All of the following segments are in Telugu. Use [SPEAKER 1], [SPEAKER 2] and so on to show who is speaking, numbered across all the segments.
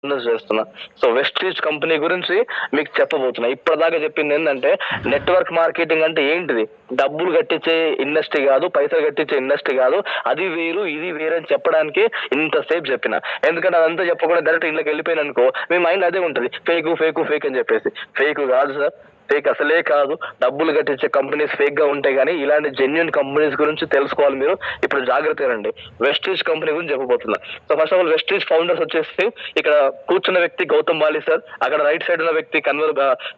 [SPEAKER 1] బిజినెస్ చేస్తున్నా. సో వెస్టీజ్ కంపెనీ గురించి మీకు చెప్పబోతున్నా. ఇప్పటిదాకా చెప్పింది ఏంటంటే నెట్వర్క్ మార్కెటింగ్ అంటే ఏంటిది, డబ్బులు కట్టించే ఇండస్ట్రీ కాదు, పైసలు కట్టించే ఇండస్ట్రీ కాదు, అది వేరు ఇది వేరు అని చెప్పడానికి ఇంతసేపు చెప్పిన. ఎందుకంటే అదంతా చెప్పకుండా డైరెక్ట్ ఇళ్ళకి వెళ్ళిపోయిన అనుకో మీ మైండ్ అదే ఉంటుంది, ఫేక్ ఫేక్ ఫేక్ అని చెప్పేసి. ఫేక్ కాదు సార్, ఫేక్ అసలే కాదు. డబ్బులు కట్టించే కంపెనీస్ ఫేక్ గా ఉంటాయి, కానీ ఇలాంటి జెన్యున్ కంపెనీస్ గురించి తెలుసుకోవాలి మీరు. ఇప్పుడు జాగ్రత్తగా రండి. వెస్టీజ్ కంపెనీ గురించి చెప్పబోతున్నా. So first of all Vestige founders వచ్చేసి ఇక్కడ కూర్చున్న వ్యక్తి గౌతమ్ బాలి సార్, అక్కడ రైట్ సైడ్ ఉన్న వ్యక్తి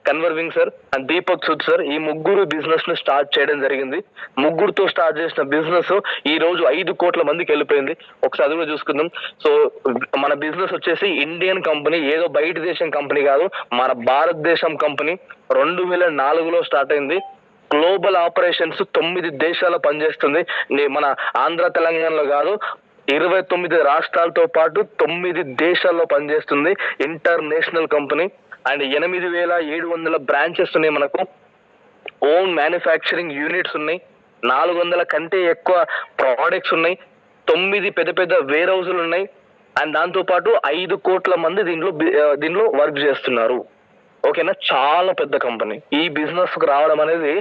[SPEAKER 1] కన్వర్వింగ్ sir and Deepak Sood sir. ఈ ముగ్గురు బిజినెస్ ను స్టార్ట్ చేయడం జరిగింది. ముగ్గురుతో స్టార్ట్ చేసిన బిజినెస్ ఈ రోజు 5 కోట్ల మందికి వెళ్ళిపోయింది. ఒకసారి అది కూడా చూసుకుందాం. సో మన బిజినెస్ వచ్చేసి ఇండియన్ కంపెనీ, ఏదో బయట దేశం కంపెనీ కాదు, మన భారతదేశం కంపెనీ. 2004లో స్టార్ట్ అయింది. గ్లోబల్ ఆపరేషన్స్ 9 దేశాల్లో పనిచేస్తుంది. మన ఆంధ్ర తెలంగాణలో కాదు, 29 రాష్ట్రాలతో పాటు 9 దేశాల్లో పనిచేస్తుంది. ఇంటర్నేషనల్ కంపెనీ అండ్ 8700 బ్రాంచెస్ ఉన్నాయి మనకు. ఓన్ మ్యానుఫ్యాక్చరింగ్ యూనిట్స్ ఉన్నాయి. 400 కంటే ఎక్కువ ప్రోడక్ట్స్ ఉన్నాయి. 9 పెద్ద పెద్ద వేర్ హౌస్లు ఉన్నాయి. అండ్ దాంతో పాటు 5 కోట్ల మంది దీనిలో వర్క్ చేస్తున్నారు. ఓకేనా, చాలా పెద్ద కంపెనీ. ఈ బిజినెస్ కు రావడం అనేది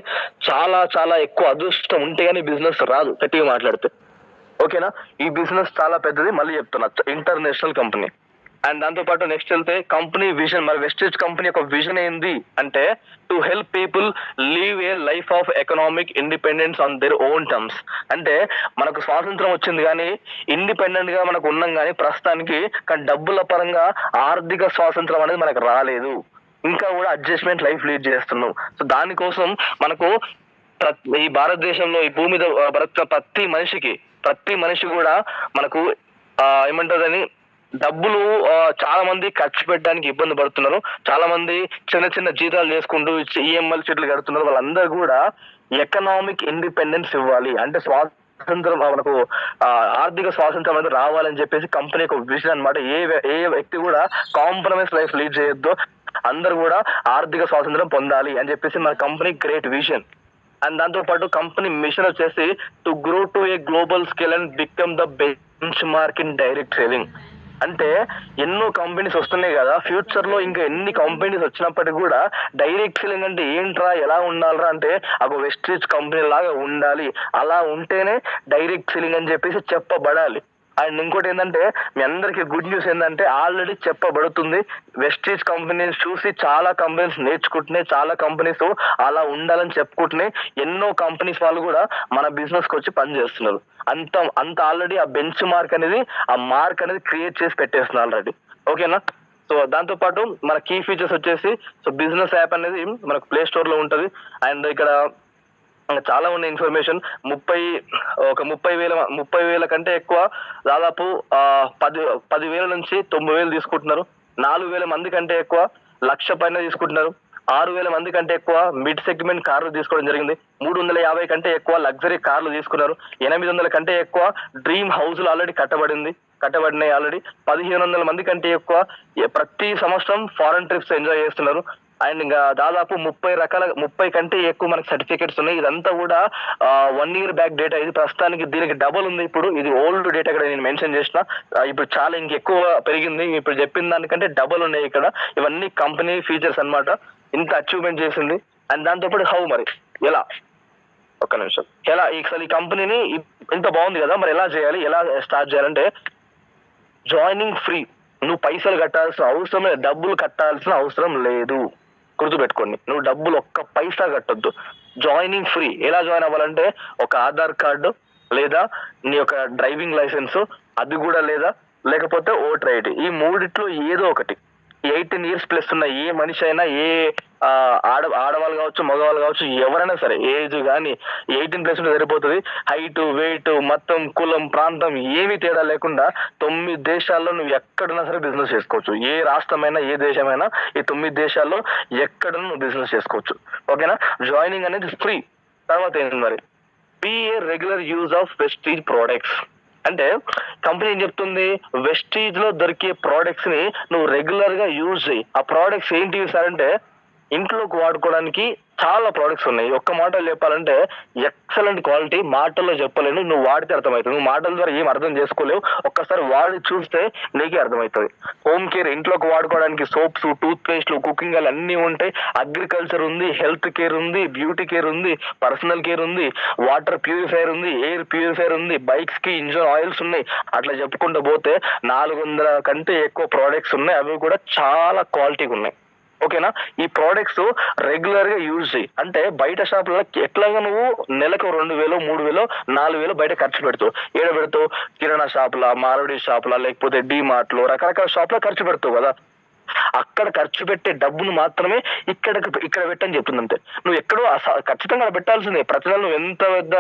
[SPEAKER 1] చాలా చాలా ఎక్కువ అదృష్టం ఉంటే గానీ బిజినెస్ రాదు, గట్టిగా మాట్లాడితే. ఓకేనా, ఈ బిజినెస్ చాలా పెద్దది, మళ్ళీ చెప్తున్నా, ఇంటర్నేషనల్ కంపెనీ. అండ్ దాంతో పాటు నెక్స్ట్ వెళ్తే కంపెనీ విజన్. మరి వెస్టేజ్ కంపెనీ యొక్క విజన్ ఏంది అంటే to help people live A life of economic independence on their own terms. అంటే మనకు స్వాతంత్రం వచ్చింది కానీ ఇండిపెండెంట్ గా మనకు ఉన్నాం, కానీ ప్రస్తుతానికి కానీ డబ్బుల పరంగా ఆర్థిక స్వాతంత్రం అనేది మనకు రాలేదు. ఇంకా కూడా అడ్జస్ట్మెంట్ లైఫ్ లీడ్ చేస్తున్నాం. సో దానికోసం మనకు ఈ భారతదేశంలో ఈ భూమి మీద బ్రతుకున్న ప్రతి మనిషి కూడా మనకు ఏమంటారని డబ్బులు చాలా మంది ఖర్చు పెట్టడానికి ఇబ్బంది పడుతున్నారు. చాలా మంది చిన్న చిన్న జీతాలు చేసుకుంటూ ఈఎంఐ సీట్లు కడుతున్నారు. వాళ్ళందరూ కూడా ఎకనామిక్ ఇండిపెండెన్స్ ఇవ్వాలి, అంటే స్వాతంత్రం మనకు ఆర్థిక స్వాతంత్రం అనేది రావాలని చెప్పేసి కంపెనీ యొక్క విజన్ అనమాట. ఏ వ్యక్తి కూడా కాంప్రమైజ్ లైఫ్ లీడ్ చేయొద్దు, అందరు కూడా ఆర్థిక స్వాతంత్రం పొందాలి అని చెప్పేసి మన కంపెనీ గ్రేట్ విజన్. అండ్ దాంతో పాటు కంపెనీ మిషన్ వచ్చేసి to grow to a global scale and become the bench mark in direct selling. అంటే ఎన్నో కంపెనీస్ వస్తున్నాయి కదా, ఫ్యూచర్ లో ఇంకా ఎన్ని కంపెనీస్ వచ్చినప్పటికీ కూడా డైరెక్ట్ సెల్లింగ్ అంటే ఏంట్రా, ఎలా ఉండాలరా అంటే ఒక వెస్టీజ్ కంపెనీ లాగా ఉండాలి. అలా ఉంటేనే డైరెక్ట్ సెల్లింగ్ అని చెప్పేసి చెప్పబడాలి. అండ్ ఇంకోటి ఏంటంటే మీ అందరికి గుడ్ న్యూస్ ఏంటంటే ఆల్రెడీ చెప్పబడుతుంది. వెస్టీజ్ కంపెనీస్ చూసి చాలా కంపెనీస్ నేర్చుకుంటున్నాయి, చాలా కంపెనీస్ అలా ఉండాలని చెప్పుకుంటున్నాయి. ఎన్నో కంపెనీస్ వాళ్ళు కూడా మన బిజినెస్ కి వచ్చి పనిచేస్తున్నారు. అంత ఆల్రెడీ ఆ బెంచ్ మార్క్ అనేది, ఆ మార్క్ అనేది క్రియేట్ చేసి పెట్టేస్తున్నారు ఆల్రెడీ. ఓకేనా, సో దాంతో పాటు మన కీ ఫీచర్స్ వచ్చేసి సో బిజినెస్ యాప్ అనేది మనకు ప్లే స్టోర్ లో ఉంటది. అండ్ ఇక్కడ చాలా ఉన్న ఇన్ఫర్మేషన్ 30,000 కంటే ఎక్కువ, దాదాపు 10,000 నుంచి 9,000 తీసుకుంటున్నారు. 4,000 మంది కంటే ఎక్కువ 1,00,000 పైన తీసుకుంటున్నారు. 6,000 మంది కంటే ఎక్కువ మిడ్ సెగ్మెంట్ కార్లు తీసుకోవడం జరిగింది. 350 కంటే ఎక్కువ లగ్జరీ కార్లు తీసుకున్నారు. 800 కంటే ఎక్కువ డ్రీమ్ హౌస్లు ఆల్రెడీ కట్టబడినాయి ఆల్రెడీ. 1,500 మంది కంటే ఎక్కువ ప్రతి సంవత్సరం ఫారెన్ ట్రిప్స్ ఎంజాయ్ చేస్తున్నారు. అండ్ ఇంకా దాదాపు 30 కంటే ఎక్కువ మనకి సర్టిఫికేట్స్ ఉన్నాయి. ఇదంతా కూడా 1 year బ్యాక్ డేటా. ఇది ప్రస్తుతానికి దీనికి డబుల్ ఉంది. ఇప్పుడు ఇది ఓల్డ్ డేటా ఇక్కడ నేను మెన్షన్ చేసిన, ఇప్పుడు చాలా ఇంకెక్కువ పెరిగింది. ఇప్పుడు చెప్పిన దానికంటే డబుల్ ఉన్నాయి ఇక్కడ. ఇవన్నీ కంపెనీ ఫీచర్స్ అన్నమాట, ఇంత అచీవ్మెంట్ చేసింది. అండ్ దాంతో పాటు హౌ, మరి ఎలా, ఒక్క నిమిషం, ఎలా ఈ కంపెనీని ఇంత బాగుంది కదా, మరి ఎలా చేయాలి, ఎలా స్టార్ట్ చేయాలంటే జాయినింగ్ ఫ్రీ. నువ్వు పైసలు కట్టాల్సిన అవసరం లేదు, డబ్బులు కట్టాల్సిన అవసరం లేదు. గుర్తుపెట్టుకోండి, నువ్వు డబ్బులు ఒక్క పైసా కట్టొద్దు. Joining free. ఎలా జాయిన్ అవ్వాలంటే ఒక ఆధార్ కార్డు లేదా నీ యొక్క డ్రైవింగ్ లైసెన్స్, అది కూడా లేకపోతే ఓటర్ ఐడి. ఈ మూడిట్లో ఏదో ఒకటి. 18 years ప్లస్ ఉన్న ఏ మనిషి అయినా, ఏ ఆడవాళ్ళు కావచ్చు, మగవాళ్ళు కావచ్చు, ఎవరైనా సరే ఏజ్ కానీ 18+ ఉంటే సరిపోతుంది. హైట్, వెయిట్, మొత్తం కులం, ప్రాంతం ఏమీ తేడా లేకుండా 9 దేశాల్లో నువ్వు ఎక్కడున్నా సరే బిజినెస్ చేసుకోవచ్చు. ఏ రాష్ట్రమైనా, ఏ దేశమైనా, ఈ 9 దేశాల్లో ఎక్కడన్నా నువ్వు బిజినెస్ చేసుకోవచ్చు. ఓకేనా, జాయినింగ్ అనేది ఫ్రీ. తర్వాత ఏంటి మరి, be a regular use of Vestige products. అంటే కంపెనీ ఏం చెప్తుంది, వెస్టీజ్ లో దొరికే ప్రోడక్ట్స్ ని నువ్వు రెగ్యులర్ గా యూజ్ చేయి. ఆ ప్రోడక్ట్స్ ఏంటి సార్ అంటే ఇంట్లోకి వాడుకోవడానికి చాలా ప్రోడక్ట్స్ ఉన్నాయి. ఒక్క మాటలో చెప్పాలంటే ఎక్సలెంట్ క్వాలిటీ, మాటల్లో చెప్పలేను. నువ్వు వాడితే అర్థమవుతుంది. నువ్వు మాటల ద్వారా ఏం అర్థం చేసుకోలేవు. ఒక్కసారి వాడి చూస్తే నీకే అర్థమవుతుంది. హోమ్ కేర్, ఇంట్లోకి వాడుకోవడానికి సోప్స్, టూత్ పేస్ట్లు, కుకింగ్ ఆయిల్ అన్నీ ఉంటాయి. అగ్రికల్చర్ ఉంది, హెల్త్ కేర్ ఉంది, బ్యూటీ కేర్ ఉంది, పర్సనల్ కేర్ ఉంది, వాటర్ ప్యూరిఫైయర్ ఉంది, ఎయిర్ ప్యూరిఫైయర్ ఉంది, బైక్స్ కి ఇంజిన్ ఆయిల్స్ ఉన్నాయి. అట్లా చెప్పుకుంటూ పోతే 400 కంటే ఎక్కువ ప్రోడక్ట్స్ ఉన్నాయి. అవి కూడా చాలా క్వాలిటీగా ఉన్నాయి. ఓకేనా? ఈ ప్రోడక్ట్స్ రెగ్యులర్ గా యూజ్ చేయి. అంటే బయట షాపులలో ఎట్లాగా నువ్వు నెలకు 2000, 3000, 4000 బయట ఖర్చు పెడతావు. ఏడ పెడతావు? కిరాణా షాపులా, మారవడి షాపులా, లేకపోతే డీమార్ట్ లో, రకరకాల షాపులో ఖర్చు పెడతావు కదా. అక్కడ ఖర్చు పెట్టే డబ్బును మాత్రమే ఇక్కడ పెట్టని చెప్తుంది అంతే. నువ్వు ఎక్కడో ఖచ్చితంగా పెట్టాల్సిందే. ప్రతి నెల నువ్వు ఎంత పెద్ద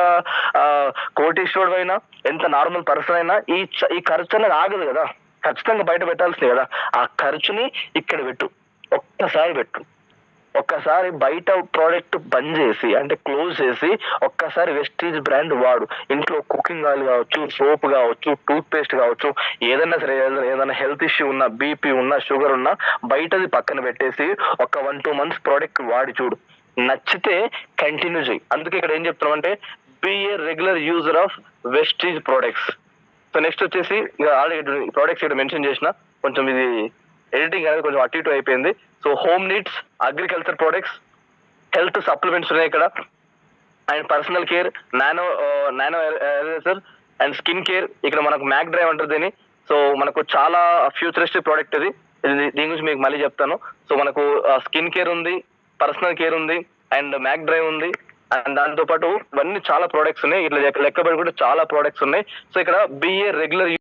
[SPEAKER 1] కోటీశ్వరుడు అయినా, ఎంత నార్మల్ పర్సన్ అయినా ఈ ఖర్చు అనేది ఆగదు కదా. ఖచ్చితంగా బయట పెట్టాల్సిందే కదా. ఆ ఖర్చుని ఇక్కడ పెట్టు, ఒక్కసారి పెట్టు. ఒక్కసారి బయట ప్రోడక్ట్ బంద్ చేసి, అంటే క్లోజ్ చేసి, ఒక్కసారి వెస్టీజ్ బ్రాండ్ వాడు. ఇంట్లో కుకింగ్ ఆయిల్ కావచ్చు, సోప్ కావచ్చు, టూత్ పేస్ట్ కావచ్చు, ఏదైనా సరే, ఏదైనా హెల్త్ ఇష్యూ ఉన్నా, బీపీ ఉన్నా, షుగర్ ఉన్నా, బయటది పక్కన పెట్టేసి ఒక 1-2 months ప్రోడక్ట్ వాడి చూడు. నచ్చితే కంటిన్యూ చేయి. అందుకే ఇక్కడ ఏం చెప్తున్నామంటే be a regular user of Vestige products. So next వచ్చేసి ఇక ఆల్రెడీ ప్రోడక్ట్స్ ఇక్కడ మెన్షన్ చేసిన, కొంచెం ఇది ఎడిటింగ్ అనేది కొంచెం అటు ఇటు అయిపోయింది. So home needs, agriculture products, health supplements ఉన్నాయి ఇక్కడ, and personal care, nano eraser and skin care. ఇక్కడ మనకు మ్యాక్ డ్రైవ్ అంటారు దీన్ని. సో మనకు చాలా ఫ్యూచరిస్టిక్ ప్రోడక్ట్ ఇది. దీని గురించి మీకు మళ్ళీ చెప్తాను. సో మనకు స్కిన్ కేర్ ఉంది, పర్సనల్ కేర్ ఉంది, అండ్ మ్యాక్ డ్రైవ్ ఉంది, అండ్ దాంతో పాటు ఇవన్నీ చాలా ప్రోడక్ట్స్ ఉన్నాయి. ఇట్లా లెక్కబడి కూడా చాలా ప్రోడక్ట్స్ ఉన్నాయి. సో ఇక్కడ బిఏ రెగ్యులర్